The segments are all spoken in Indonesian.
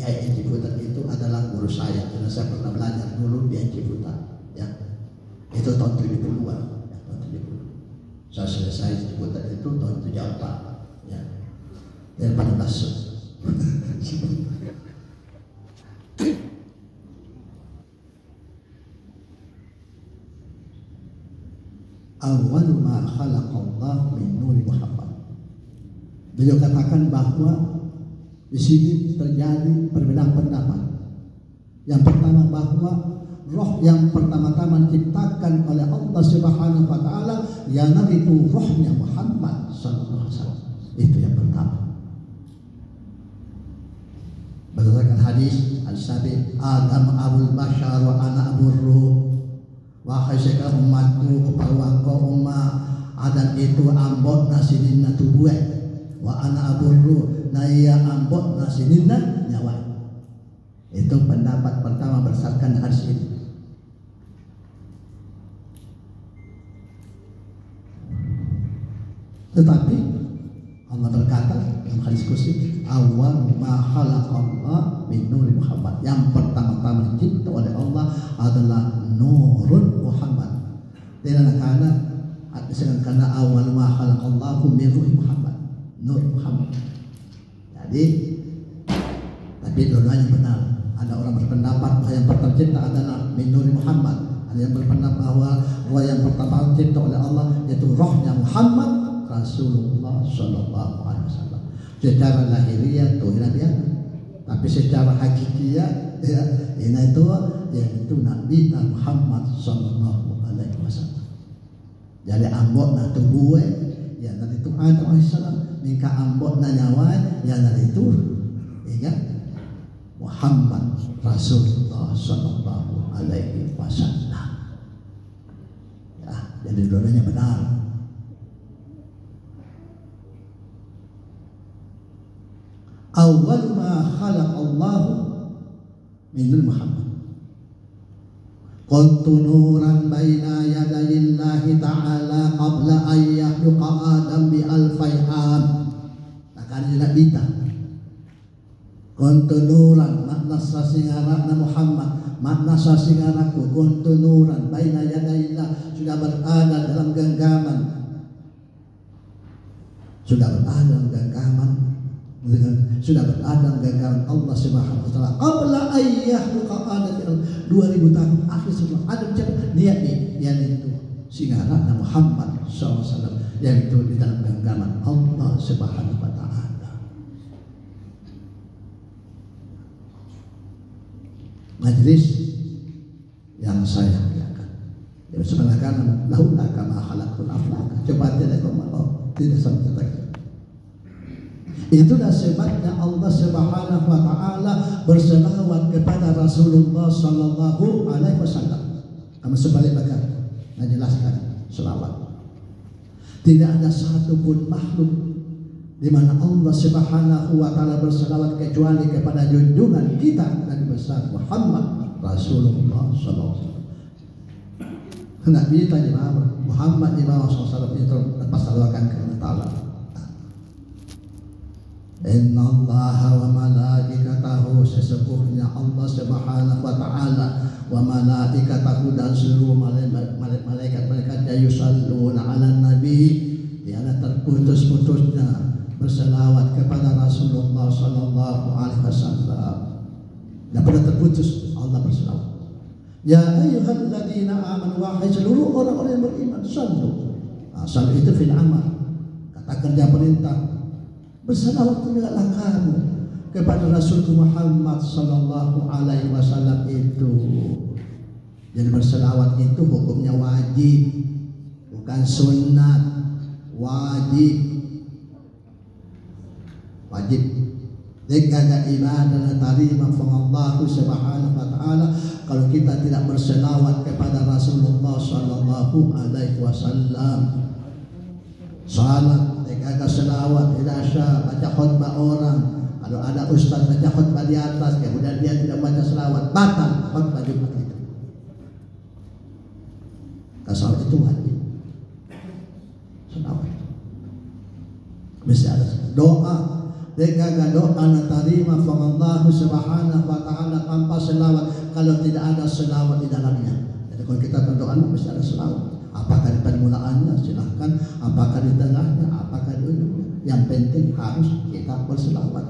IAIN Ciputat itu adalah guru saya karena saya pernah belajar dulu di IAIN Ciputat ya. Itu tahun 70-an ya, tahun 70. Saya selesai Ciputat itu tahun 74 ya. Dan pada masuk awal ma khalaqallah min nuri Muhammad. Beliau katakan bahwa di sini terjadi perbedaan pendapat. Yang pertama bahwa roh yang pertama-tama diciptakan oleh Allah Subhanahu wa taala yang itu rohnya Muhammad sallallahu alaihi wasallam. Itu yang pertama. Berdasarkan hadis al-sabi Adam abul bashar wa ana abur ruh. Wahai sekalian umatku kepala kau umat Adam itu ambot nasidina tubuh wa ana aburu naya ambot nasidina nyawa. Itu pendapat pertama berdasarkan hadis ini. Tetapi Allah berkata dalam hadis kursi awal ma khalaqallah min nuri Muhammad. Yang pertama-tama dicipta oleh Allah adalah nurun Muhammad. Dan karena awal ma khalaqallahu min ruhi Muhammad, nur Muhammad. Jadi tapi dua-duanya benar. Ada orang berpendapat bahwa yang pertama tercipta adalah min nuri Muhammad. Ada yang berpendapat bahwa roh yang pertama dicipta oleh Allah yaitu rohnya Muhammad Rasulullah Sallallahu Alaihi Wasallam. Secara lahiriah itu Nabi, tapi secara hakikiah ya ini itu yaitu Nabi Muhammad Sallallahu Alaihi Wasallam. Jadi ambok na tubuh ya dari itu Adam Alaihissalam, mingka ambok na nyawa ya dari itu ya Muhammad Rasulullah Sallallahu Alaihi Wasallam. Ya, jadi dua-duanya benar. Awal ma khalaq Allah min Muhammad. Kuntu nuran baina yadayillahi ta'ala qabla an yakhluqa Adam bi alfai am. Takkan tidak bisa. Kuntu nuran makna sasingarakna Muhammad, makna sasingaraku kuntu nuran baina yadayillah, sudah berada dalam genggaman. Sudah berada dalam genggaman sudah berada genggaman Allah Subhanahu wa taala qabla ayyah Adam 2000 tahun akhir sebelum Adam cipta niat itu singara Muhammad SAW yang itu di dalam genggaman Allah Subhanahu wa taala. Majlis yang saya muliakan yang sebenarnya laula kama khalaqul aflaka, coba tidak mau tidak sampai. Itulah sebabnya Allah Subhanahu wa taala berselawat kepada Rasulullah sallallahu alaihi wasallam. Kami sebaliknya menjelaskan selawat. Tidak ada satu pun makhluk di mana Allah Subhanahu wa taala berselawat kecuali kepada junjungan kita Nabi besar Muhammad Rasulullah sallallahu alaihi wasallam. Nabi tadi Muhammad sallallahu alaihi wasallam itu lepas salawatkan kepada Allah. Inna Allah wa malaikatahu, sesungguhnya Allah Subhanahu wa taala wa malaikatahu dan seluruh malaikat-malaikatnya yusalluna 'alan nabi, tiada terputus-putusnya berselawat kepada Rasulullah sallallahu alaihi wasallam. Tidak pernah terputus Allah berselawat. Ya ayyuhalladzina amanu, wahai seluruh orang-orang yang beriman, sallu. Sallu itu fil amal, kata kerja perintah. Berselawat tidaklah kamu kepada Rasul Muhammad sallallahu alaihi wasallam itu. Jadi berselawat itu hukumnya wajib, bukan sunnat, wajib. Wajib. Jika ibadah tarima Allah Subhanahu wa taala kalau kita tidak berselawat kepada Rasulullah sallallahu alaihi wasallam. Salat, agak selawat, tidak sah, baca khutbah orang. Kalau ada ustaz baca khutbah di atas, kemudian dia tidak baca selawat, batal khutbah Jumat itu. Selawat itu wajib. Selawat. Mesti ada doa. Jika doa natarima Allah Subhanahu tanpa selawat kalau tidak ada selawat di dalamnya. Jadi kalau kita berdoa mesti ada selawat. Apakah di permulaannya silahkan, apakah di tengahnya, apakah di ujungnya. Yang penting harus kita berselawat.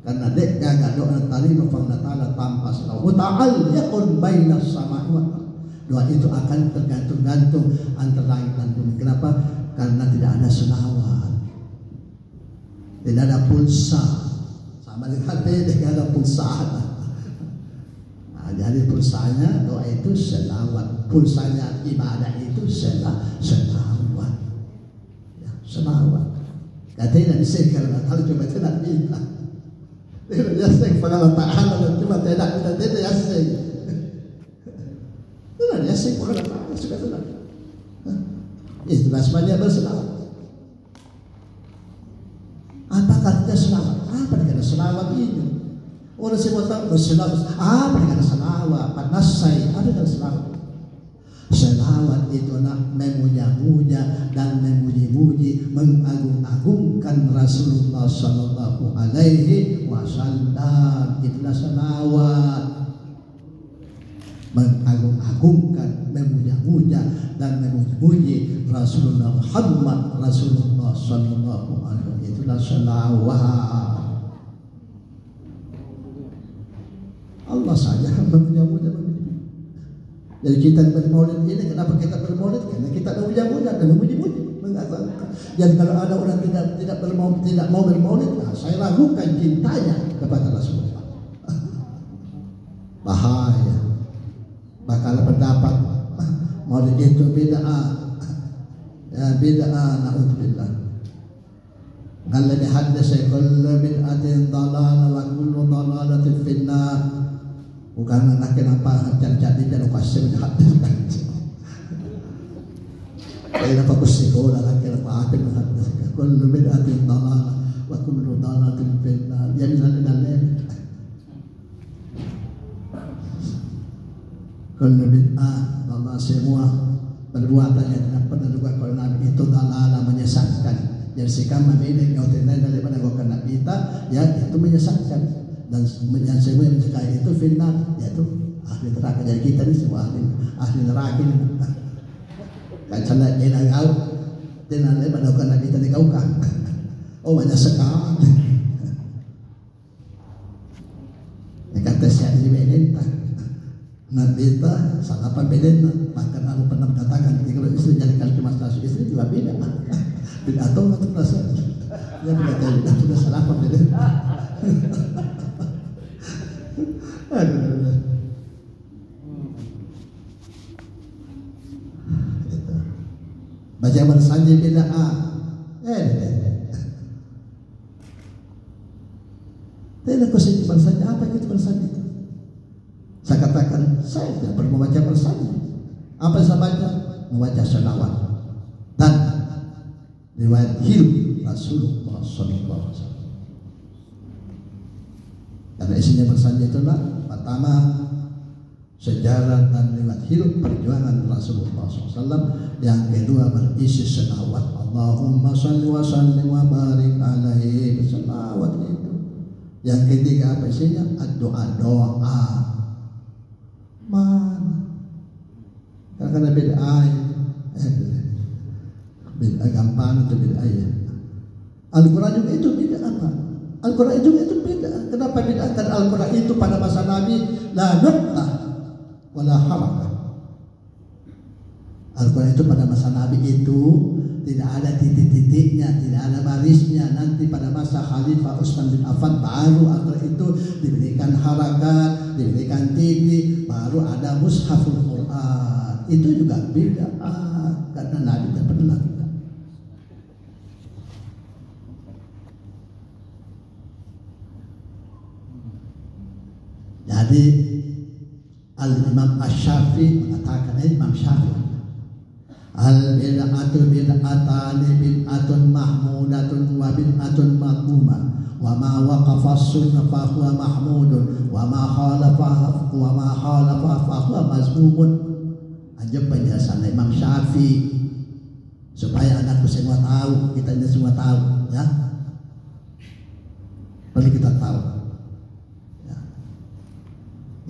Karena dek jaga doa tadi Allah Ta'ala tanpa selawat. Ta'alliqun bainas sama'i wal ardh. Doa itu akan tergantung-gantung antara langit dan bumi. Kenapa? Karena tidak ada selawat, tidak ada pulsa. Sama dengan tidak ada pulsa. Nah, jadi pulsanya doa itu selawat, pulsanya ibadah itu selawat. Ya, selawat. Katanya disekal kalau cuma tidak minta. Tidak yasek pengalat Ta'ala cuma tidak minta tidak yasek. Tidak yasek pengalat Ta'ala suka tidak. Itu sebenarnya berselawat. Apakah tidak selawat? Apa dengan selawat ini? Orang semua tahu berselawat. Apa dengan selawat? Panasai. Apa dengan selawat? Selawat itu nak memuja-muja dan memuji-muji, mengagung-agungkan Rasulullah Sallallahu Alaihi Wasallam. Itulah selawat. Mengagung-agungkan, memuja-muja dan memuji Rasulullah Muhammad Rasulullah Sallallahu Alaihi Wasallam. Itulah selawat. Allah saja memuja-muja. Jadi kita bermaulid ini, kenapa kita bermaulid? Karena kita memuja-muja dan memuji-muji, mengatakan. Jadi kalau ada orang tidak mau bermaulid, nah, saya ragukan cintanya kepada Rasulullah. Bahaya. Bakal pendapat maulid itu bid'ah. Ya bid'ah, na'udzubillah. Alladhi haddasa kullu bid'atin dhalalah wa kullu dhalalatin finnar. Bukan anak kenapa cari-cari dan kasih hadis kan. Kaya fokus sekolah lagi apa atin hadis. Kullu bid'atin dhalalah wa kullu dhalalatin finnar. Jadi lain-lain. Kullu bid'ah, Allah semua perbuatan yang tidak pernah dilakukan oleh Nabi itu adalah menyesatkan. Jadi sikap memilih nyautin lain daripada kena kita, ya itu menyesatkan. Dan yang semua yang menyesatkan itu finnar, yaitu ahli neraka. Jadi kita ini semua ahli neraka ini. Kacana enak kau, jangan lain pada kena kita di kau kan. Oh banyak sekali. Ya kata saya di Benenta. Nanti kita salah pembedaan, bahkan aku pernah katakan kalau istri jadikan cuma status istri juga beda, beda atau nggak terasa, ya beda sudah salah pembedaan. Baca bersanji beda tidak kusinci bersanji apa itu bersanji? Saya katakan, saya tidak perlu membaca bersanji. Apa yang saya baca? Membaca selawat dan riwayat hidup Rasulullah Sallallahu Alaihi Wasallam. Karena isinya bersanji itulah pertama sejarah dan riwayat hidup perjuangan Rasulullah SAW. Yang kedua berisi selawat. Allahumma salli wa sallim wa barik alaihi. Selawat itu. Yang ketiga apa isinya? Doa. Mana? Karena beda beda gampang itu beda ayat. Al-Quran juga itu beda apa? Al-Quran juga itu beda. Kenapa beda? Karena Al-Quran itu pada masa Nabi la nuqtah wala harakah. Al-Quran itu pada masa Nabi itu tidak ada titik-titiknya, tidak ada barisnya. Nanti pada masa Khalifah Utsman bin Affan baru Al-Quran itu diberikan harakat, diberikan titik, baru ada mushaful Quran. Itu juga beda karena Nabi tidak pernah lakukan. Jadi Al-Imam Asy-Syafi'i mengatakan, Imam Syafi'i, al-bid'atu bid'atani bid'atun mahmudatun wa bid'atun madmumah wa ma waqafa as-sunnah fa huwa mahmudun wa ma khalafa fa huwa mazmumun. Aja penjelasan Imam Syafi'i supaya anakku semua tahu, kita ini semua tahu, ya. Perlu kita tahu. Ya.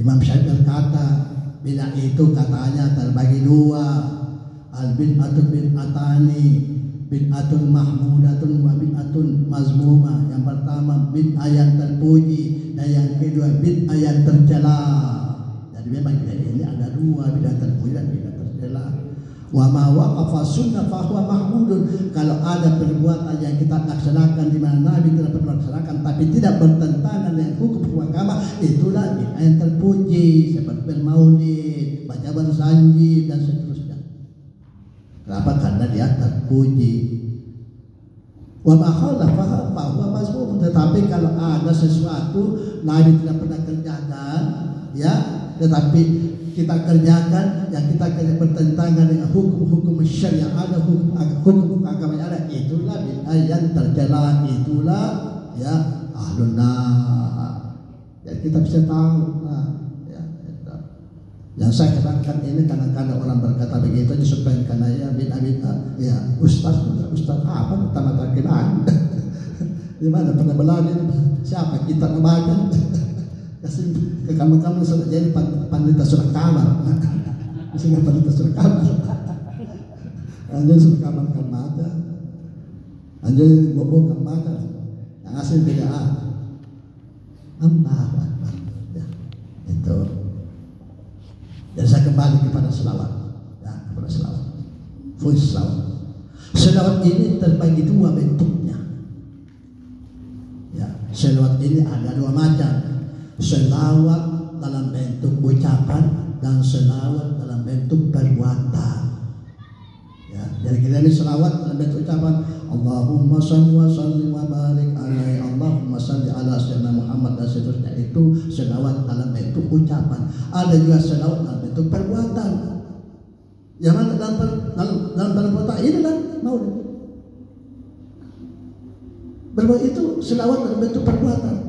Imam Syafi'i berkata, bid'ah itu katanya terbagi dua, al-bid'atu bid'atani, bid'atun mahmudatun wa bid'atun mazmumah. Yang pertama bid'ah yang terpuji, dan yang kedua bid'ah yang tercela. Jadi memang ini ada dua, bid'ah terpuji dan bid'ah tercela. Wa ma waqafa sunnah fa huwa mahmudun. Kalau ada perbuatan yang kita laksanakan di mana Nabi tidak pernah laksanakan tapi tidak bertentangan dengan hukum agama, itulah bid'ah yang terpuji, seperti bermaulid, baca bersanji dan seterusnya. Kenapa? Karena dia terpuji. Wa ma khalafa fa huwa mazmum. Tetapi kalau ada sesuatu Nabi tidak pernah kerjakan, ya, tetapi kita kerjakan, yang kita kerjakan bertentangan dengan hukum-hukum syariah, ada hukum agama yang ada, itulah bid'ah yang tercela, itulah ya ahlun nar. Ya kita bisa tahu lah. Ya, yang saya katakan ini kadang-kadang orang berkata begitu supaya karena ya bid'ah, ya ustaz apa pertama kenal di mana pernah belajar, siapa kita membaca kasih ke kamu sudah jadi pandita surah kamar, sehingga pandita surah kamar, anjir surah kamar mata, anjir bobo mata, yang asli tidak Allah, ya itu. Dan saya kembali kepada selawat, ya kepada selawat, voice selawat. Selawat ini terbagi dua bentuknya, ya selawat ini ada dua macam. Selawat dalam bentuk ucapan dan selawat dalam bentuk perbuatan. Ya, jadi kita ini selawat dalam bentuk ucapan, Allahumma shalli wa sallim wa barik alaihi, Allahumma shalli ala sayyidina Muhammad dan seterusnya, itu selawat dalam bentuk ucapan. Ada juga selawat dalam bentuk perbuatan. Yang mana dalam perbuatan ini kan maulid. Berbuat itu selawat dalam bentuk perbuatan.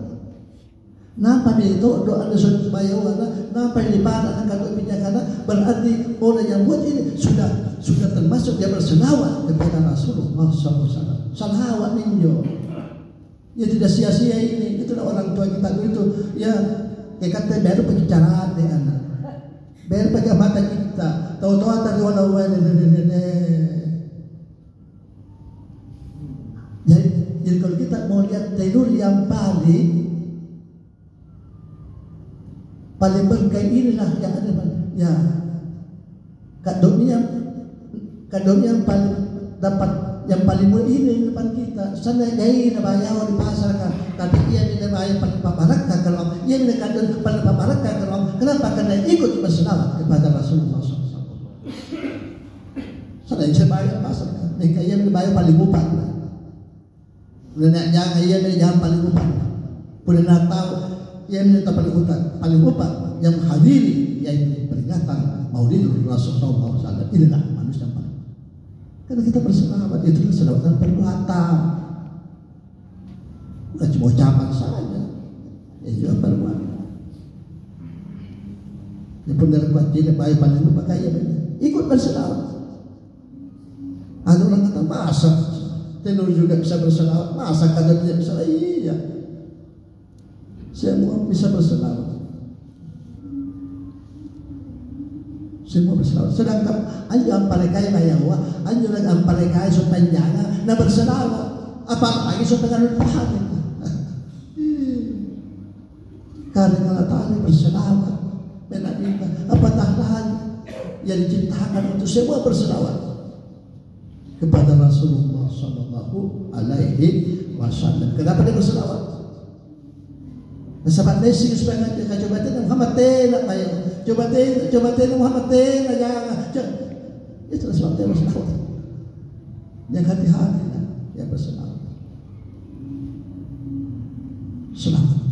Nampak itu doa ada suatu bayawana, nampak di mana akan bijakana, berarti orang yang buat ini sudah termasuk dia berselawat kepada Rasulullah SAW. Salawat ninjo, ya tidak sia-sia ini. Itulah orang tua kita itu, ya kata baru pencaraan deh anak, baru pegang mata kita, tahu-tahu tadi walau jadi kalau kita mau lihat tidur yang paling berkah inilah yang ada, ya kadonya yang paling dapat, yang paling mulia ini depan kita. Sana jai na bayaw di pasar kan, tapi ia tidak bayar paling pabarakah kalau ia tidak kadon paling pabarakah kalau kenapa? Karena ikut berselawat kepada Rasulullah SAW. Sana ia bayar pasar kan, mereka ia tidak bayar paling bupat. Nenek jangan ia tidak jangan paling bupat. Punya tahu ia minta paling upah yang hadiri, yaitu peringatan Maulid Rasulullah SAW. Inilah manusia paling. Karena kita berselawat, itu selawat perbuatan, bukan cuma ucapan saja, ya juga perbuatan. Ini pun dari kuat tidak baik paling lupa kaya ikut berselawat. Ada orang kata masa tenor juga bisa berselawat, masa kadang tidak bisa, iya. Semua bisa berselawat. Semua berselawat. Sedangkan anjur ampalekai bayawa, anjur ampalekai sopanjanga na berselawat. Apa lagi sopangan pahala. Karena Allah Ta'ala berselawat. Menabika apa tahan yang diciptakan untuk semua berselawat kepada Rasulullah Sallallahu Alaihi Wasallam. Kenapa dia berselawat? Sahabat Messi supaya ngaji coba tena Muhammad tena bayo. Coba tena Muhammad tena jangan. Itu sebab dia berselawat. Yang hati-hati ya berselawat. Selamat.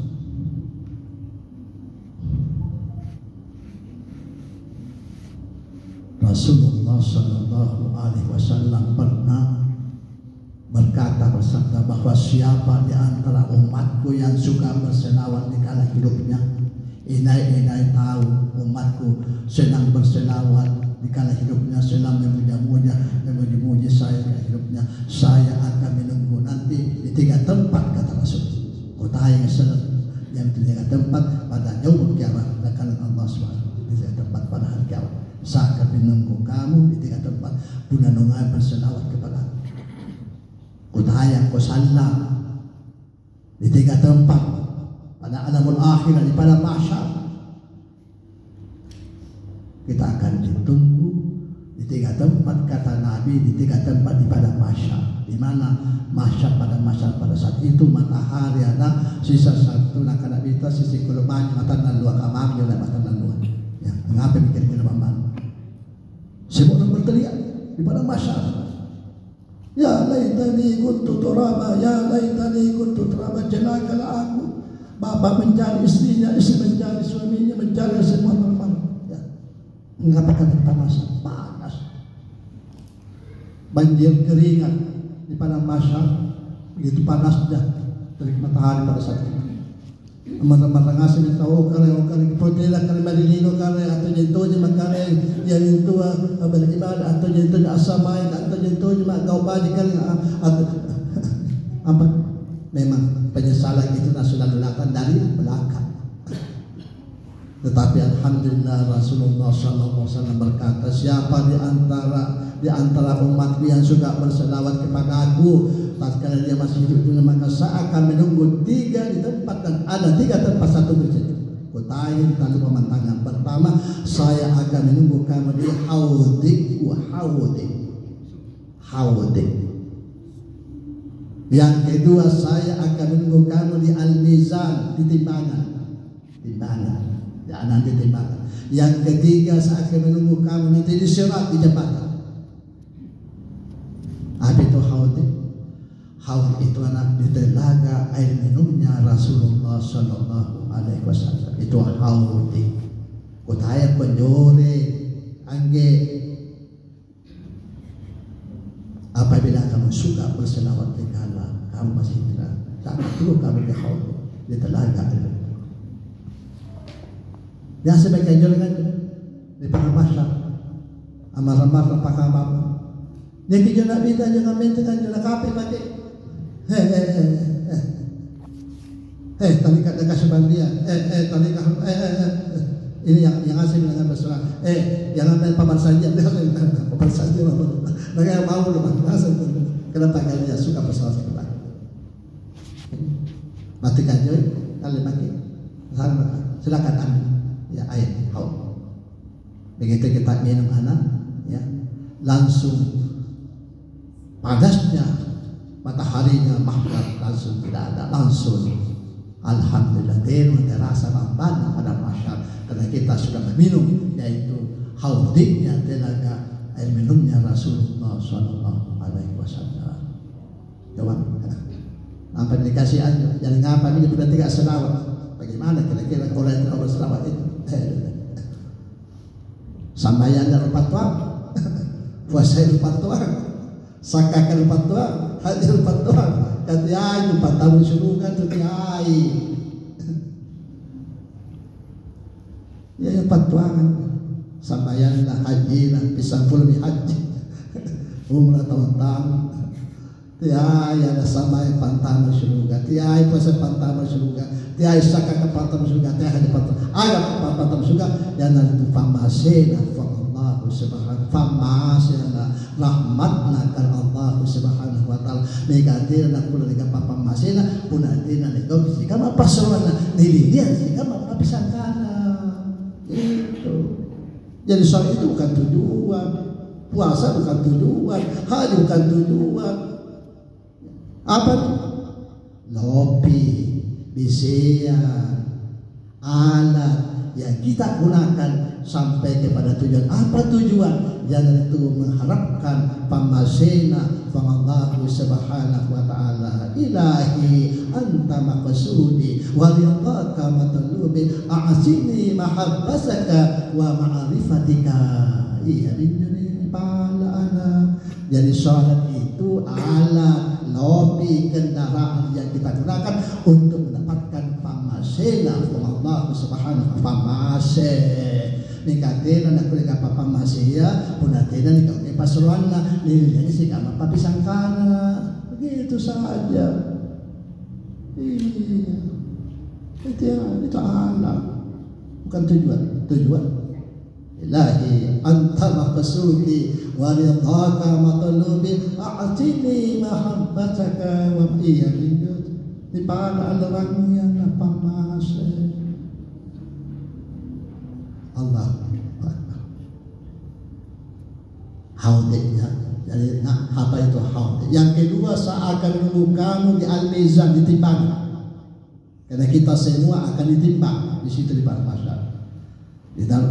Rasulullah Sallallahu Alaihi Wasallam pernah berkata, bersabda bahwa siapa di antara umatku yang suka berselawat di kala hidupnya, inai tahu umatku senang berselawat di kala hidupnya, senang memuji saya di kala hidupnya, saya akan menunggu nanti di 3 tempat, kata Rasul. Kota yang senang yang dijaga tempat pada yaumul kiamat akan Allah Subhanahu dijaga tempat pada hari kiamat. Saat kami menunggu kamu di tiga tempat guna nungai berselawat kepada Utaya ko salam di tiga tempat pada alamul akhir di pada mahsyar. Kita akan ditunggu di tiga tempat kata Nabi, di tiga tempat di pada mahsyar. Di mana mahsyar pada saat itu matahari ada sisa satu nak kada bita sisi kulumanya mata nan dua kamar oleh mata nan dua. Ya, mengapa mikir kita mamban? Semua orang berteriak di pada mahsyar. Ya laitani kuntu turaba, ya laitani kuntu turaba, celakalah aku. Bapak mencari istrinya, istri mencari suaminya, mencari semua teman. Ya. Mengapa kata panas? Panas. Banjir keringat di padang mahsyar, begitu panasnya dari matahari pada saat itu. Teman-teman ngasih tahu kalau potela kalau marilino kalau atau jentonya makare yang itu beribadah atau jentonya asamai atau jentonya mak kau badikan apa memang penyesalan itu sudah dilakukan dari belakang. Tetapi alhamdulillah Rasulullah SAW berkata, siapa di antara umatku yang suka berselawat kepada aku tatkala dia masih hidup dunia, maka saya akan menunggu tiga di tempat dan ada tiga tempat satu berjaya. Kutayin tali pemantangan pertama, saya akan menunggu kamu di haudi. Yang kedua, saya akan menunggu kamu di al-mizan, di timbangan. Ya, nanti timbangan. Yang ketiga, saya akan menunggu kamu di sirat, di jembatan. Apa itu haudi? Haud itu anak di telaga air minumnya Rasulullah Sallallahu Alaihi Wasallam. Itu haudi. Kutaya penjore angge. Apabila kamu suka berselawat di kala kamu masih tidak, tak perlu kamu di haud di telaga itu. Yang sebagai jalan di mahsyar amar-amar pakamar. Yang kita Nabi tanya kami dengan jalan kape pakai. Talikat dekat sebandia. Talikat ini yang asing dengan berserah. Jangan main paman saja. Paman saja apa? Mereka mau loh, masuk. Kenapa kalian suka berserah sebelah? Matikan joy, kalian mati. Silakan ambil. Ya air haud. Begitu kita minum anak, ya langsung panasnya mataharinya mahsyar langsung tidak ada, langsung alhamdulillah terasa lamban pada mahsyar karena kita sudah meminum yaitu haudiknya telaga air minumnya Rasulullah Sallallahu Alaihi Wasallam. Jawab. Apa dikasih aja? Jangan ngapa ini sudah tidak selawat. Bagaimana kira-kira orang yang berselawat itu? Sambayan dan fatwa, puasa fatwa, sakakan fatwa, hadir fatwa, katiai itu 4 tahun surga katiai. Ya fatwa, sambayan lah haji lah pisang fulmi haji, umrah tahun-tahun. Tiai ada sampai pantang surga, tiai puasa pantang surga, tiai sakakan pantang surga, tiai hadir pantang, ada pantang surga. Dan itu famasena Allah Subhanahu famasena rahmatna kan Allah Subhanahu wa taala negatif nak pula dengan papa masena punatina nego jika apa soalnya dia jika apa pisang kana itu. Jadi soal itu bukan tujuan, puasa bukan tujuan, haji bukan tujuan. Apa lopi bisian alat yang kita gunakan sampai kepada tujuan. Apa tujuan? Jangan itu mengharapkan pamasena famallahu subhanahu wa ta'ala ilahi anta maqsudi wa ridaka matlubi a'sini mahabbasaka wa ma'rifatika. Iya ini pala anak. Jadi salat itu alat lobi kendaraan yang kita gunakan untuk mendapatkan pamasena Allah Subhanahu wa ta'ala. Nikatena nak kuliah apa pamasya punatena nikau pasruanna nilainya sih kama papi sangkana begitu saja. Iya. Itu alam, bukan tujuan. Ilahi anta maqsudi wa ridhaka matlubi a'tini mahabbataka wa iyadid. Di pana orang yang apa masa Allah haudnya. Jadi apa itu haud? Yang kedua, seakan kamu di al-mizan, ditimbang. Karena kita semua akan ditimbang di situ di padang mahsyar. Di dalam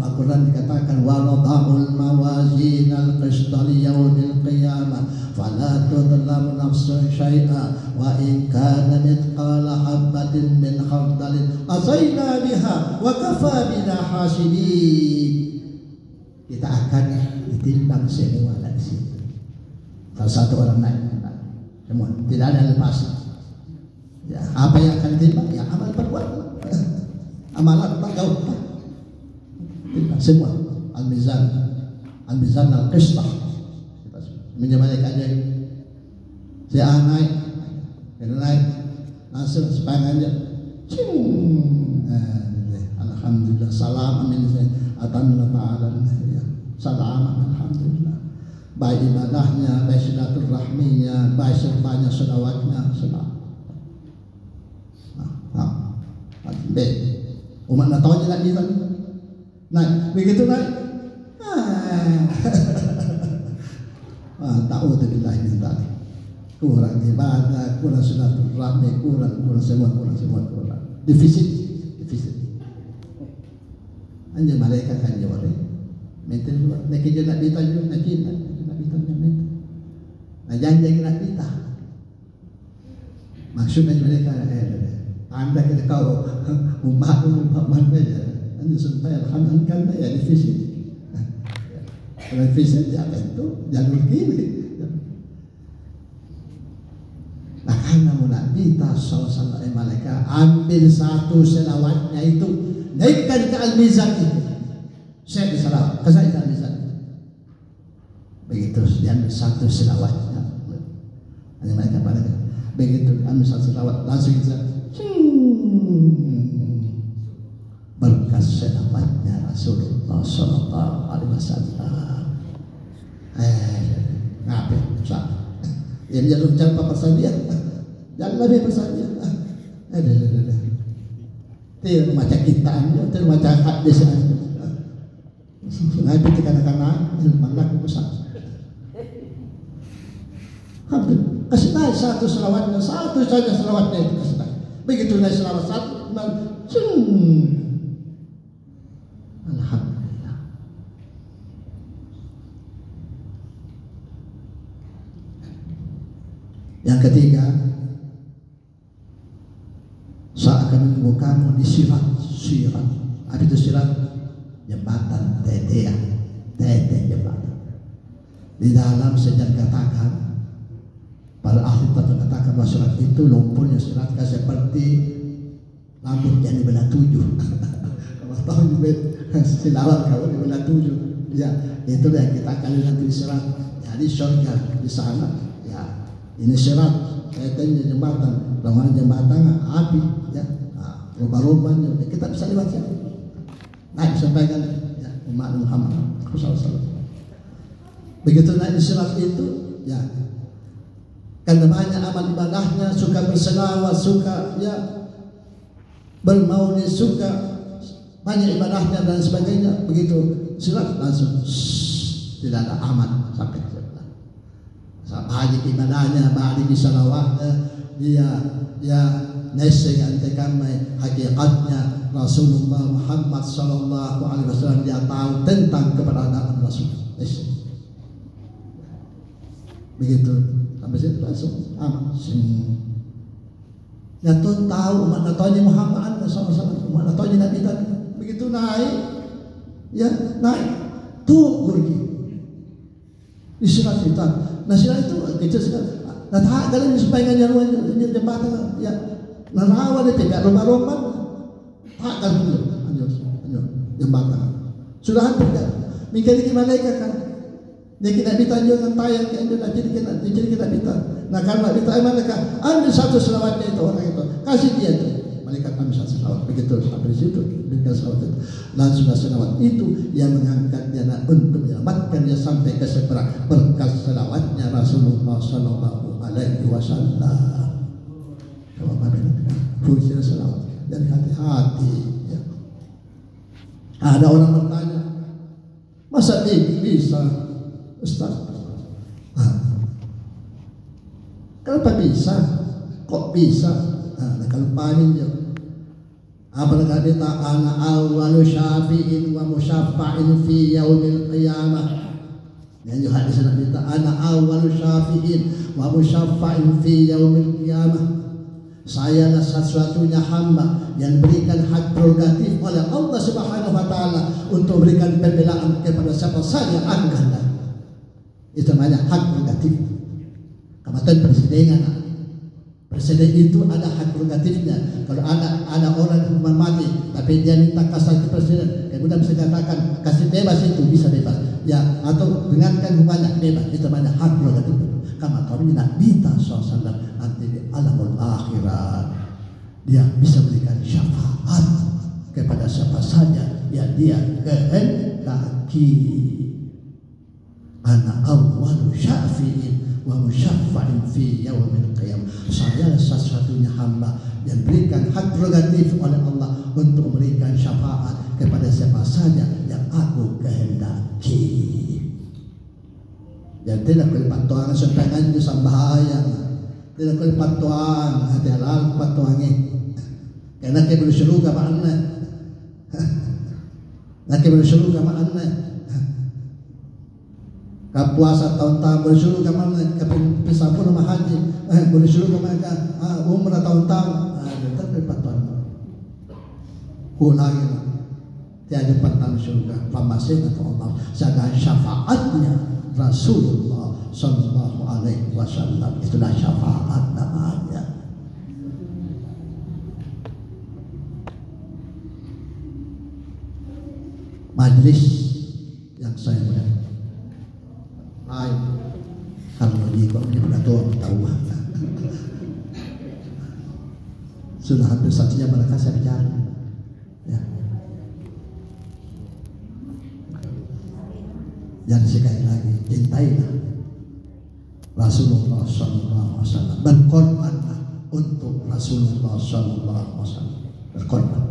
Al-Quran dikatakan walada'ul mawazinal qista liyaumil qiyamah fala tudlamu nafsun syai'a wa in kana mithqala habatin min khardalin ataina biha wa kafa bina hasibin. Kita akan ditimbang semua dari situ. Kalau satu orang naik semua, tidak ada lepas. Ya, apa yang akan ditimbang? Ya amal perbuatan. Amalan kau semua al-mizan al-qistah menjadi aja si naik langsung sepangannya alhamdulillah salam amin atanna ta'ala salam alhamdulillah baik ibadahnya, baik silaturahminya, baik sertanya selawatnya salam. Baik umat nak tahu je nak dia naik begitu naik tahu terbilah ini tadi kurang ibadah, kurang silaturahmi, kurang semua defisit anja mereka kan jawab meten nak kerja nak ditanya nak kita meten nak janji nak kita maksudnya mereka anda kata kau umat mana ya? Anda sampai alhamdulillah ya defisit. Kalau defisit apa itu jalur kiri. Nah karena Nabi sallallahu alaihi wasallam ambil satu selawatnya itu naikkan ke al-mizan itu. Saya disalawat, ke al-mizan. Begitu diambil satu selawatnya. Hanya mereka pada begitu ambil satu selawat langsung bisa berkas selawatnya Rasulullah sallallahu alaihi wasallam. Ngapain Ustaz? Yang jalur apa persajian? Jangan lebih persajian. Tidak macam kita aja, tidak macam hadis aja. Nabi kanak-kanak ilmu besar. Kasih naik satu selawatnya, satu saja selawatnya itu kasih naik. Begitu naik selawat satu, alhamdulillah. Yang ketiga, saya akan menunggu kamu di sirat. Apa itu sirat? Jembatan tete jembatan. Di dalam sejarah katakan, para ahli tafsir katakan bahwa sirat itu lumpurnya sirat seperti rambut yang dibelah 7. Kalau tahu silawat kalau dibelah 7, ya itu yang kita kali nanti di sirat. Jadi surga di sana, ya ini sirat, tetenya jembatan, lamanya jembatan api, ya, rumah-rumahnya kita bisa lewat sini. Naik sampaikan ya umat Muhammad SAW. Begitu naik di sirat itu, ya. Karena banyak amal ibadahnya, suka berselawat, suka ya bermaulid, suka banyak ibadahnya dan sebagainya. Begitu sirat langsung tidak ada amal sampai ke sebelah. Banyak ibadahnya, banyak salawatnya, dia ya nasi antekan hakikatnya Rasulullah Muhammad sallallahu alaihi wasallam, dia tahu tentang keberadaan Rasul. Begitu sampai situ langsung aman. Ya tuh tahu umat Nabi Muhammad SAW, umat Nabi Nabi tadi begitu naik, ya naik tunggu lagi di sirat kita. Nah sirat itu kecil sekali. Nah tak kalian supaya nyaruan jembatan ya narawan itu tidak rumah-rumah tak kan dulu jembatan sudah hampir kan mikir gimana kan. Dia kita ditanya dengan tayang ke Indonesia, jadi kita minta. Nah karena kita mereka ambil satu selawatnya itu orang itu kasih dia itu. malaikat kami selawat. Begitu sampai situ dengan selawat itu. Langsung selawat itu yang mengangkatnya untuk menyelamatkan dia sampai ke seberang berkat selawatnya Rasulullah Sallallahu Alaihi Wasallam. Kalau fungsi selawat dari hati-hati. Ya. Ada orang bertanya, masa ini bisa, Ustaz? Kenapa bisa? Kok bisa? Kalau paling dia apakah kita ana awwalu syafi'in wa musyaffa'in fi yaumil qiyamah. Yang hadis Nabi kita ana awwalu syafi'in wa musyaffa'in fi yaumil qiyamah. Saya adalah satu-satunya hamba yang berikan hak prerogatif oleh Allah Subhanahu wa taala untuk berikan pembelaan kepada siapa saja akan kehendak. Itu namanya hak prerogatif. Kamatan presiden itu ada hak prerogatifnya. Kalau ada orang hukuman mati tapi dia minta kasasi presiden, kemudian bisa katakan kasih bebas, itu bisa bebas ya, atau dengarkan hukumannya bebas, itu namanya hak prerogatif. Kama tahu Nabi SAW nanti di alamul akhirat dia bisa berikan syafaat kepada siapa saja yang dia kehendaki. Ana awwalu syafi'in wa musyaffa'in fi yaumil qiyamah. Saya satu-satunya hamba yang berikan hak prerogatif oleh Allah untuk memberikan syafaat kepada siapa saja yang aku kehendaki. Yang tidak boleh patuang sepangan itu bahaya. Tidak boleh patuang hati halal patuangnya. Karena kita boleh seru ke mana? Nak boleh seru ke mana? Kapuasa tahun-tahun boleh seru ke mana? Kepisah pun sama haji boleh seru ke mana? Umrah tahun-tahun. Tidak boleh patuang. Ulangi. Tiada patuang surga. Pemasin atau Allah. Sedangkan syafaatnya Rasulullah Sallallahu Alaihi Wasallam, itulah syafaat namanya. Majlis yang saya muliakan, kalau di kok ini tahu sudah hampir 1 jam mereka saya bicara. Ya. Jangan sekali lagi, cintailah Rasulullah Sallallahu Alaihi Wasallam, berkorbanlah untuk Rasulullah Sallallahu Alaihi Wasallam, berkorban.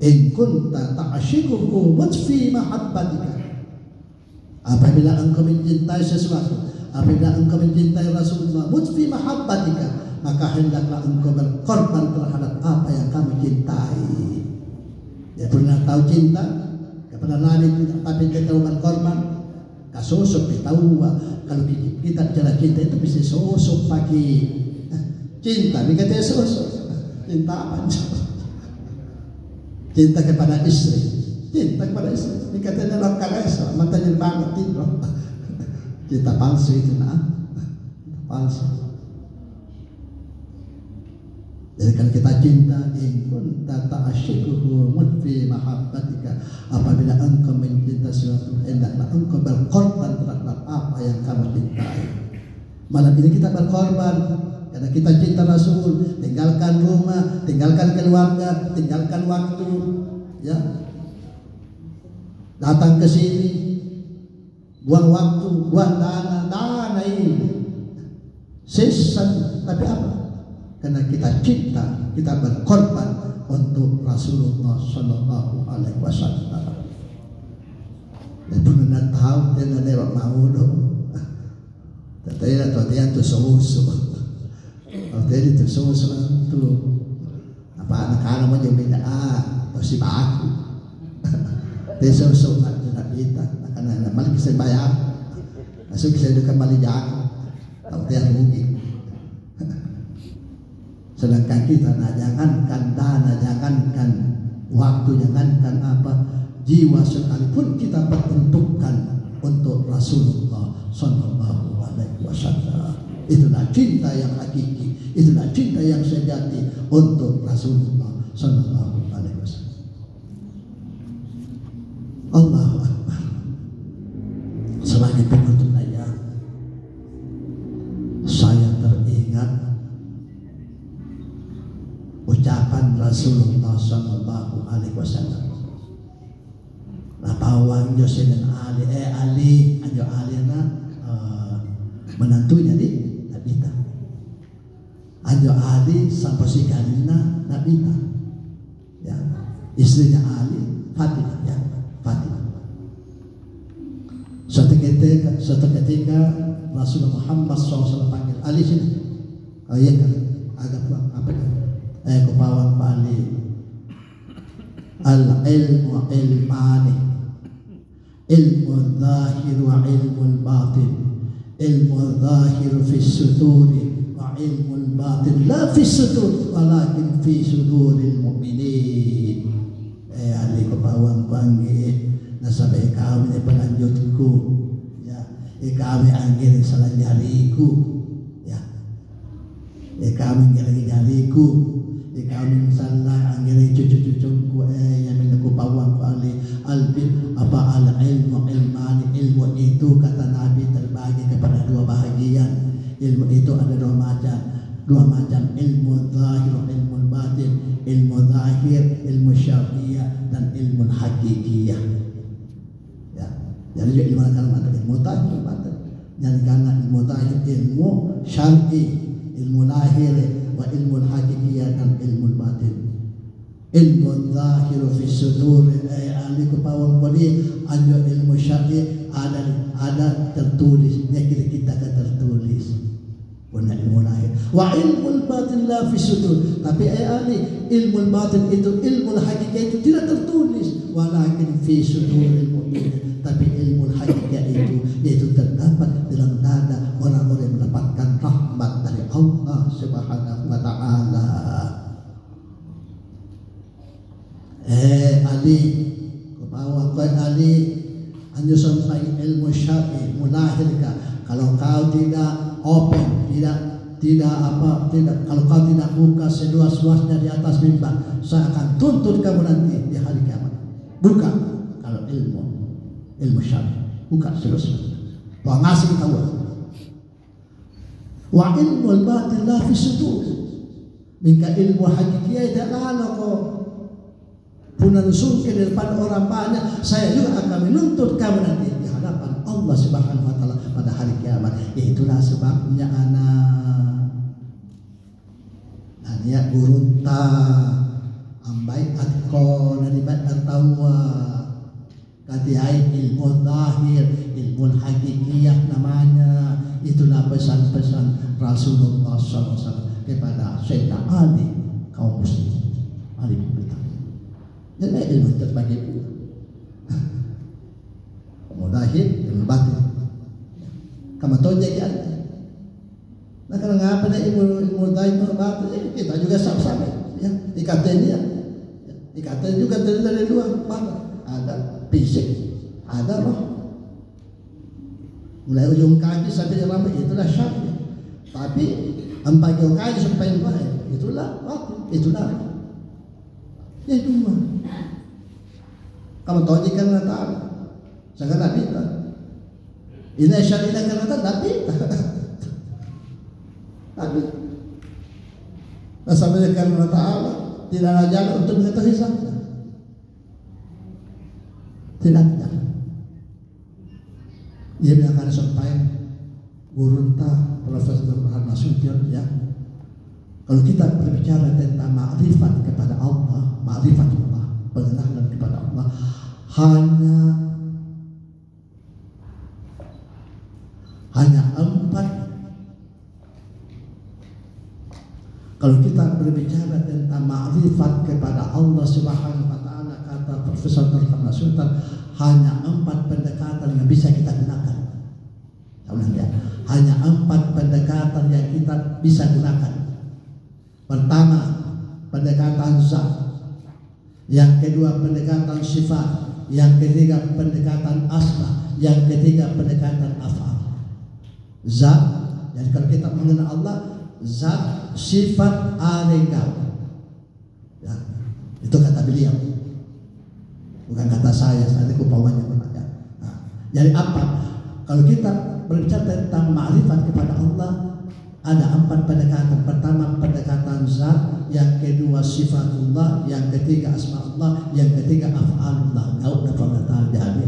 In kunta ta'asyiquhu mutfi mahabbatika. Apabila engkau mencintai sesuatu, apabila engkau mencintai Rasulullah mutfi mahabbatika, maka hendaklah engkau berkorban terhadap apa yang kamu cintai. Ya, pernah tahu cinta kepada Nabi, tapi kita berkorban. Kasosok kita tahu kalau kita bicara cinta itu bisa sosok pakai cinta, kita sosok cinta apa? Cinta kepada istri, cinta kepada istri. Ini katanya dalam kalesa, matanya banget tidur. Cinta palsu itu palsu. Jadi kalau kita cinta, in kunta ta'asyiquhu mutfi mahabbatika, apabila engkau mencinta sesuatu, hendaklah engkau berkorban terhadap apa yang kamu cintai. Malam ini kita berkorban karena kita cinta Rasul, tinggalkan rumah, tinggalkan keluarga, tinggalkan waktu, ya, datang ke sini, buang waktu, buang dana ini, sisa, tapi apa? Karena kita cinta, kita berkorban untuk Rasulullah Sallallahu Alaihi Wasallam. Dan pernah tahu dia ada mau dong. Tapi atau dia tu solusi, atau dia tu solusi tu apa anak-anak mau jadi atau si baku. Dia solusi nak kita, anak-anak malah bisa bayar, masuk bisa dukan balik jago, atau dia rugi. Sedangkan kita jangankan dana, jangankan waktu, jangankan apa, jiwa sekalipun kita peruntukkan untuk Rasulullah Sallallahu Alaihi Wasallam. Itulah cinta yang hakiki, itulah cinta yang sejati untuk Rasulullah Sallallahu Alaihi Wasallam. Allahu Akbar. Sebagai penutup ayat, saya teringat ucapan Rasulullah sallallahu alaihi wasallam. Nah pawang Josedan Ali anjo Ali na menantunya di Nabita. Anjo Ali sampai si Karina Nabita. Ya, istrinya Ali Fatimah ya, Fatimah. Suatu ketika Rasulullah Muhammad SAW panggil Ali sini. Oh iya kan, agak apa kan? Kepawang Pak Ali. Al-ilmu ilmani, ilmu zahir wa ilmu batin, ilmu zahir fi suduri wa ilmu batin la fi sudur walakin fi suduril mu'minin. Ali kepawang panggil nasabay kami ni penlanjutku ya, kami angin salah jariku ya, kami lagi jariku, kami salah angin cucu-cucuku yang mengaku pawang kali albin apa al ilmu ilmani. Ilmu itu kata Nabi terbagi kepada dua bahagian. Ilmu itu ada dua macam, ilmu zahir, ilmu batin. Ilmu zahir, ilmu syar'iyah dan ilmu hakikiyah. Ya, jadi ilmu ilmu zahir, jadi karena ilmu zahir ilmu syar'i, ilmu lahir, wa ilmu hakikiyah dan ilmu batin. Ilmu zahir fi sudur ahli kepawang bodi anjo ilmu syar'i ada tertulis, kita tertulis. Punya ilmu lahir. Wa ilmu batin la fi sudur. Tapi ahli ilmu batin itu, ilmu hakikiyah itu tidak tertulis, walakin fi suduril mu'minin. Tapi ilmu hakikiyah itu terdapat dalam dada orang-orang yang mendapatkan rahmat dari Allah Subhanahu wa taala. Ali kebawa kau Ali anju sampai ilmu syar'i mulahirkan. Kalau kau tidak open, tidak kalau kau tidak buka seluas-luasnya di atas mimbar, saya akan tuntut kamu nanti di hari kiamat. Buka kalau ilmu syar'i, buka seluas-luasnya. Wah ngasih tahu. Wa ilmu batin la fi sudur. Maka ilmu hakikiyah adalah kau punan sungke di depan orang banyak, saya juga akan menuntut kamu nanti di hadapan Allah Subhanahu wa taala pada hari kiamat. Itulah sebabnya anak gurunta ambai atko naribat atawa katiai ilmu zahir, ilmu hakikiyah namanya. Itulah pesan-pesan Rasulullah SAW kepada Sayyidina Ali kaum muslim. Ali bin Jadi ilmu terbagi pula. Ilmu zahir, ilmu batin. Kamu tahu jadi ada. Nah kalau ngapa dah ilmu zahir, ilmu batin, kita juga sama-sama. Ya, ikatan juga dari luar. Mana? Ada fisik, ada roh. Mulai ujung kaki sampai rambut itulah syar'i. Tapi empat kaki sampai baik itulah batin, itulah. Ya cuma kamu tahu jika nggak tahu, saya nggak bisa. Ini syariat karena tak bisa. Tapi sampai karena tahu tidak ada jalan untuk mengetahui saja. Tidak ada. Dia bilang sampai gurunta Profesor Dr. Nasution ya. Kalau kita berbicara tentang ma'rifat kepada Allah, ma'rifatullah, pengenalan kepada Allah, hanya 4. Kalau kita berbicara tentang ma'rifat kepada Allah Subhanahu wa taala, kata Profesor Dr. Nasution, hanya 4 pendekatan yang bisa kita gunakan. Hanya 4 pendekatan yang kita bisa gunakan. Pertama, pendekatan zat. Yang kedua, pendekatan sifat. Yang ketiga, pendekatan asma. Yang ketiga, pendekatan af'al. Zat, jadi kalau kita mengenal Allah, zat, sifat, alegam. Ya, itu kata beliau. Bukan kata saya kupawanya pernah. Ya. Nah, jadi apa? Kalau kita berbicara tentang ma'rifat kepada Allah, Ada 4 pendekatan. Pertama pendekatan zat, yang kedua sifatullah, yang ketiga asmaullah, yang ketiga af'alullah. Gaul dapat jadi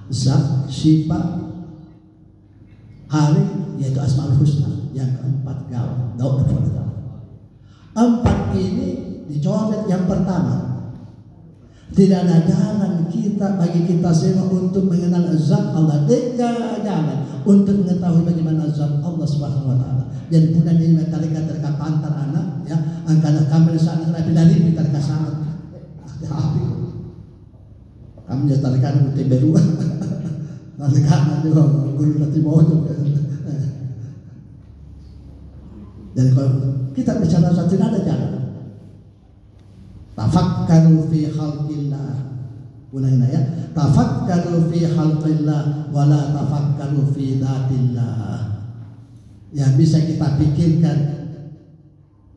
zat, sifat, hari, yaitu asmaul husna. Yang keempat gaul dapat. 4 ini dicoret. Yang pertama, tidak ada jalan kita bagi kita semua untuk mengenal zat Allah. Tidak jalan untuk mengetahui bagaimana zat Allah Subhanahu wa taala. Jadi punya ini mereka pantar anak ya, angkana kami sana tapi dari mereka sangat hati. Kami jadi tarikan untuk beru. Tarikan juga guru nanti mau tu. Jadi kalau kita bicara zat tidak ada jalan. Tafakkaru fi khalqillah. Ulangin ya. Tafakkaru fi khalqillah wa la tafakkaru fi dzatillah. Yang bisa kita pikirkan,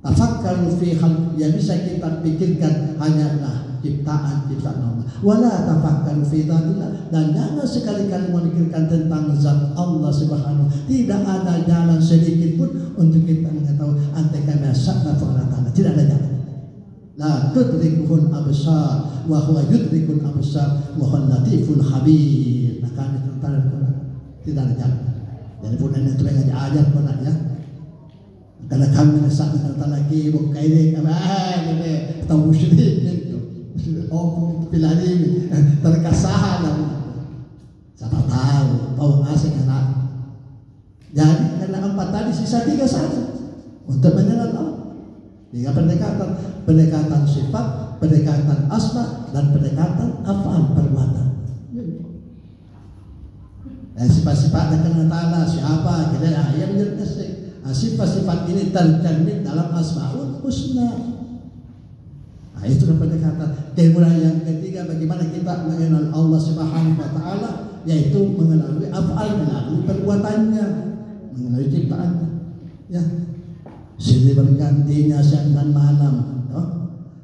tafakkaru fi khalq, yang bisa kita pikirkan hanyalah ciptaan Allah. Wa la tafakkaru fi dzatillah. Dan jangan sekali-kali memikirkan tentang zat Allah Subhanahu. Tidak ada jalan sedikit pun untuk kita mengetahui antekana zat Allah Ta'ala. Tidak ada jalan. La tudrikul absar wa huwa yudrikul absar wa huwa latiful khabir. Nah, kami tentang tidak ada jalan. Jadi pun ini tuh yang ajar pun ya. Karena kami nasab tentang lagi bukan ini kami ini tahu musyrik itu. Oh, pilih ini terkesahan. Siapa tahu bahwa asing anak. Jadi karena 4 tadi sisa 3 saja untuk mengenal Allah. 3 pendekatan. Pendekatan sifat, pendekatan asma, dan pendekatan af'al, perbuatan. Dan sifat-sifat Allah Ta'ala siapa? Kita yang menjelaskan. Sifat-sifat ini tercermin dalam asmaul husna. Nah, itulah pendekatan. Kemudian yang ketiga, bagaimana kita mengenal Allah Subhanahu wa Ta'ala, yaitu mengenali af'al, melalui perbuatannya, mengenali ciptaannya. Ya. Silih bergantinya siang dan malam.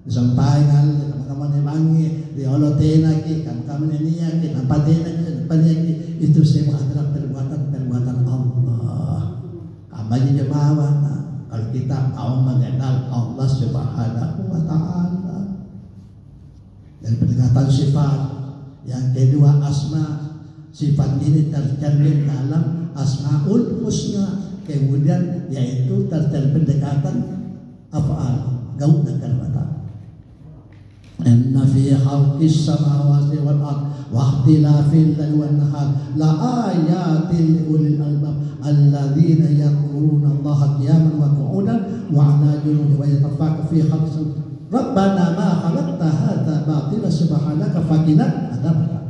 Disampaikan kamu nemangi di olotena ki kamu nenia ki nampatena ki ki itu semua adalah perbuatan Allah. Kamu jemaah kalau kita mau mengenal Allah Subhanahu wa Ta'ala. Dan pendekatan sifat yang kedua asma, sifat ini tercermin dalam asmaul husna. Kemudian yaitu tercermin pendekatan af'al, gaul dan kata. Inna fi khalqis samawati wal ard wa ikhtilafil laili wan nahar la ayatin li ulil albab alladzina yadhkuruna Allaha qiyaman wa qu'udan wa 'ala junubihim wa yatafakkaruna fi khalqis Rabbana ma khalaqta hadza batila subhanaka faqina adzabannar.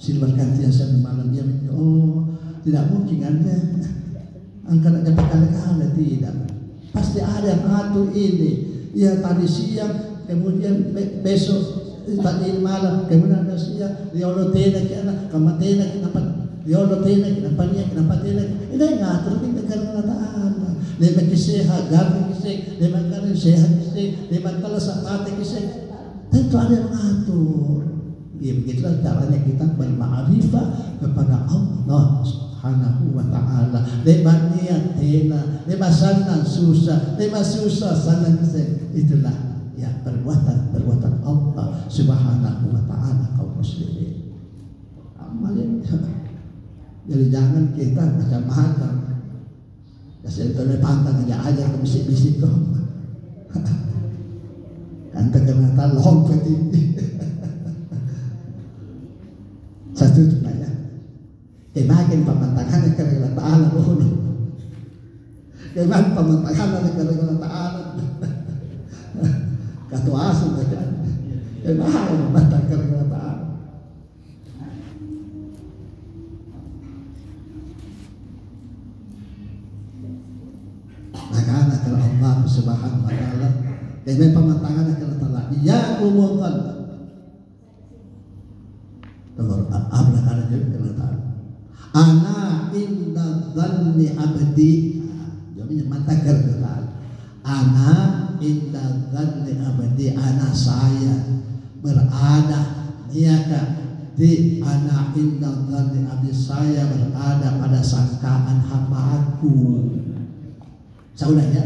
Silih berganti siang malam dia tidak mungkin ada angkat kata-kata tidak. Pasti ada yang atur ini. Ya tadi siang kemudian besok tadi malam kemudian ada siang diolotena kita kamatena kenapa diolotena kenapa tena ini ngatur kita karena Ta'ala lima kisah garbi kisah lima kali sehat kisah lima kali sakit kisah tentu ada yang ngatur. Ya begitulah caranya kita bermakrifat kepada Allah Subhanahu wa Ta'ala. Lima niat tena lima sana susah sana kisah. Itulah ya perbuatan Allah Subhanahu wa Ta'ala kaum muslimin. Amalin. Jadi jangan kita macam-macam. Kasih itu pantang aja ke bisik-bisik kok. Kan terkenal lompet ini. Satu ya. Makin pemantangan kepada Ta'ala dulu. Makin pemantangan kepada Ta'ala. Katu asal saja. Mahal membatang kepada Ta'ala. Maka anak Allah Subhanahu wa Ta'ala. Kami pemantangan kepada Ta'ala. Ya umumkan. Abla kana juga kepada Ta'ala. Ana inda dhanni abdi. Jadi mata kepada Ta'ala. Ana inda dhanni abdi, ana saya berada niaka di ana inda dhanni abdi, saya berada pada sangkaan hamba aku. Saudara,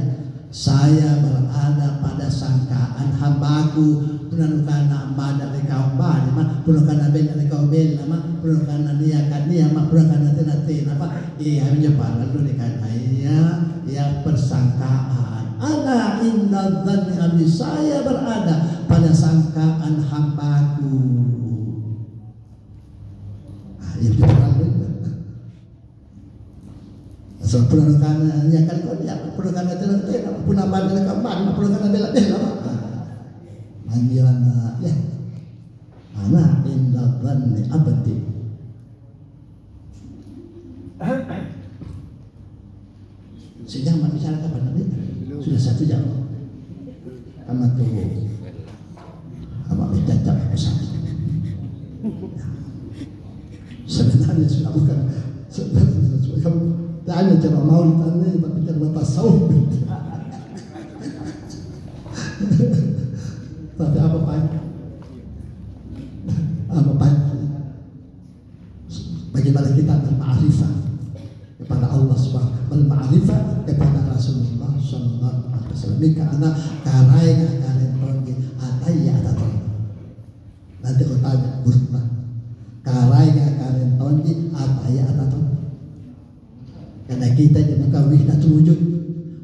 saya berada pada sangkaan hambaku punanukana ambada lekau bada mah punukana bela lekau bela mah punukana dia mah punukana tina apa iya menyebar lalu ya persangkaan ana inda dzanni abdi saya berada pada sangkaan hambaku. Itu terlalu so punukana ya kan dia punukana tina punabada lekau bada punukana bela panggilan ya ana inda dzanni abdi. Sejam bicara kapan nanti? Sudah 1 jam. Kamu tunggu. Apa bercacap pesan? Sebenarnya sudah bukan. Sebenarnya kamu tanya cara mau tanya berbicara tasawuf. Tapi apa pagi? Apa pagi? Bagaimana kita berma'rifah kepada Allah Subhanahu berma'rifah kepada Rasulullah sallallahu alaihi wasallam. Karena karai karen tongi ataya ataton. Nanti kau tanya guruna. Karai karen tongi ataya ataton. Karena kita jadi wihdatul wujud.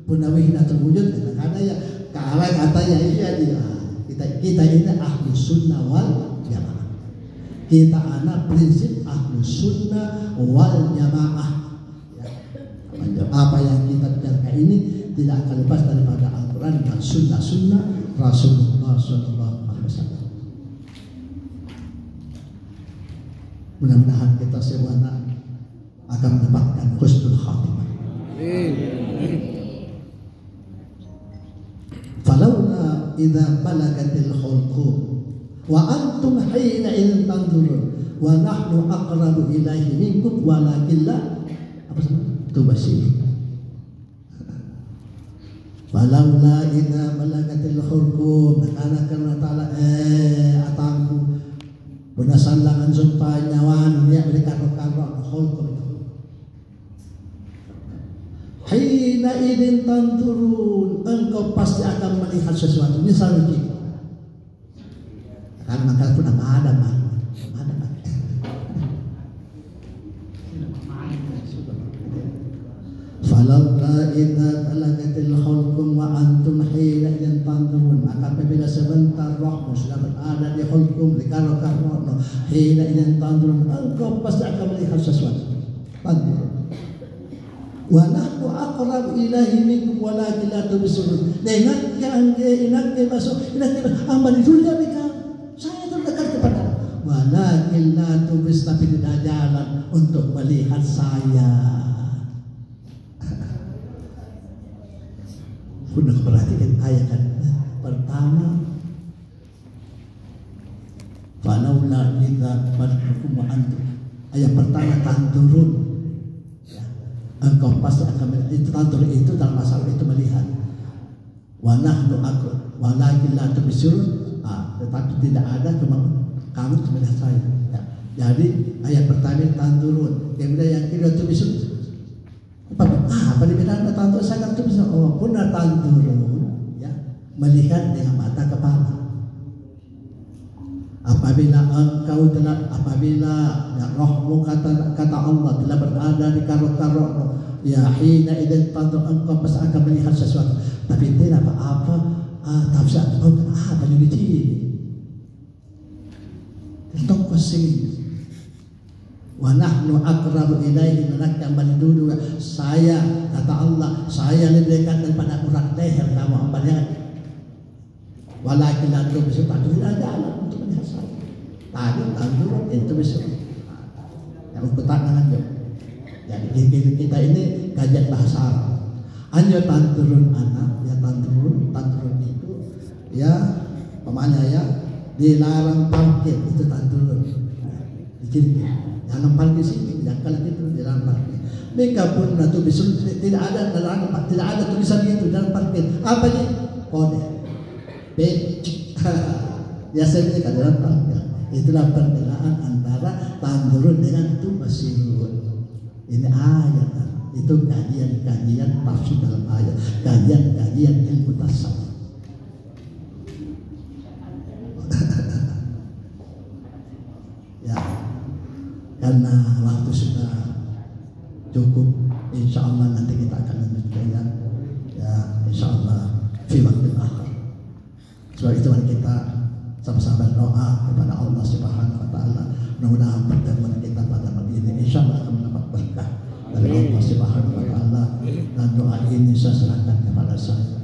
Punah wihdatul wujud karena ya karai ataya iya dia. Kita ini ahlu sunnah wal jamaah. Kita anak prinsip ahlu sunnah wal jamaah. Apa yang kita bicarakan ini tidak akan lepas daripada Al-Quran dan sunnah Rasulullah SAW. Mudah-mudahan kita semua akan mendapatkan husnul khatimah. Falaula idza balagatil hulqum wa antum hina in tanzurun wa nahnu aqrabu ilaihi minkum walakin la apa tubasir. Falaula idza balagatil hulqum karena ta'ala atangku berdasarkan sumpah nyawan dia mereka berkata hulqum hina idin tanturun engkau pasti akan melihat sesuatu misalnya karena maka pun ada Falaula idza balagatil hulqum wa antum hina idin tanturun maka apabila sebentar rohmu sudah berada di hulqum di karo-karo hina idin tanturun engkau pasti akan melihat sesuatu. Wa nahnu aqrabu ilaihi minkum walakin la tubsirun. Ingat masuk amal dunia mereka. Saya terdekat kepada walakin la tubsirun tapi tidak jalan untuk melihat saya. Sudah perhatikan ayat pertama. Falaula idza balagakum wa antum. Ayat pertama tanturun. Engkau pasti akan melihat tantur itu dalam masalah itu melihat wa nahnu aqrab walakin la tubsirun tetapi tidak ada kemampuan kamu melihat saya ya. Jadi ayat pertama tanturun kemudian yang kedua tubsirun apa dibilang tantur saya kan tubsirun oh benar tanturun ya melihat dengan mata kepala. Apabila ya, rohmu kata Allah telah berada di karo-karo ya hina idzin tantur engkau pasti akan melihat sesuatu tapi tidak apa tafsir apa yang diciri itu kesini wa nahnu aqrabu ilaihi minkum balidudu saya kata Allah saya lebih dekat daripada urat leher kamu hambanya walakin antum bisa tidak ada untuk melihat saya tadi tantur itu bisa yang bertangan aja. Jadi kita ini kajian bahasa Arab. Anjo tanturun anak ya tanturun itu ya pemanya ya dilarang parkir itu tanturun. Jadi jangan parkir sini jangan itu dilarang parkir. Mereka pun itu bisa tidak ada tulisan itu dalam parkir. Apa ini? Kode. Biasanya kan dalam parkir. Itulah perbedaan antara tanturun dengan tubasirun. Ini ayat. Itu kajian-kajian tafsir dalam ayat, kajian-kajian ilmu tasawuf. Ya, karena waktu sudah cukup, insya Allah nanti kita akan lanjutkan ya, insya Allah di waktu akhir. Sebab itu mari kita sama-sama berdoa kepada Allah Subhanahu Wa Taala. Mudah-mudahan pertemuan kita pada malam ini insya Allah akan mendapat berkah dari Allah Subhanahu Wa Taala. Dan doa ini saya serahkan kepada saya.